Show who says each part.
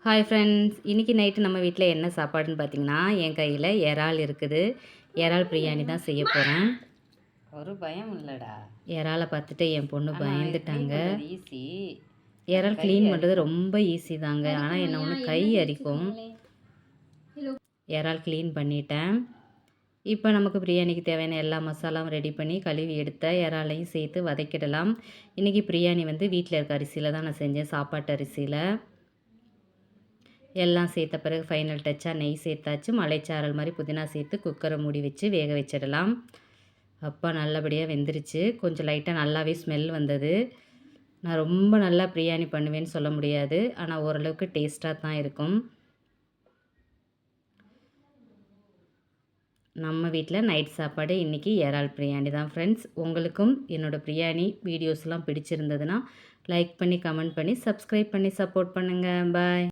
Speaker 1: Hi friends, இன்றைக்கி night நம்ம வீட்டில் என்ன சாப்பாடுன்னு பார்த்தீங்கன்னா, என் கையில் இறால் இருக்குது. இறால் பிரியாணி தான் செய்ய போகிறேன்.
Speaker 2: ஒரு பயம் இல்லைடா.
Speaker 1: இறாலை பார்த்துட்டு என் பொண்ணு பயந்துட்டாங்க.
Speaker 2: ஈஸி.
Speaker 1: இறால் க்ளீன் பண்ணுறது ரொம்ப ஈஸி தாங்க, ஆனால் என்ன ஒன்று கை அரிக்கும். இறால் க்ளீன் பண்ணிட்டேன். இப்போ நமக்கு பிரியாணிக்கு தேவையான எல்லா மசாலாவும் ரெடி பண்ணி கழுவி எடுத்த இறாலையும் சேர்த்து வதக்கிடலாம். இன்றைக்கி பிரியாணி வீட்டில் இருக்க அரிசியில் தான் நான் செஞ்சேன், சாப்பாட்டு அரிசியில். எல்லாம் சேர்த்த பிறகு ஃபைனல் டச்சாக நெய் சேர்த்தாச்சு. மலைச்சாரல் மாதிரி புதினா சேர்த்து குக்கரை மூடி வச்சு வேக வச்சிடலாம். அப்போ நல்லபடியாக வெந்துருச்சு. கொஞ்சம் லைட்டாக நல்லாவே ஸ்மெல் வந்தது. நான் ரொம்ப நல்லா பிரியாணி பண்ணுவேன்னு சொல்ல முடியாது, ஆனால் ஓரளவுக்கு டேஸ்ட்டாக தான் இருக்கும். நம்ம வீட்டில் நைட் சாப்பாடு இன்றைக்கி இறால் பிரியாணி தான் ஃப்ரெண்ட்ஸ். உங்களுக்கும் என்னோடய பிரியாணி வீடியோஸ்லாம் பிடிச்சிருந்ததுன்னா லைக் பண்ணி, கமெண்ட் பண்ணி, சப்ஸ்கிரைப் பண்ணி சப்போர்ட் பண்ணுங்கள். பாய்.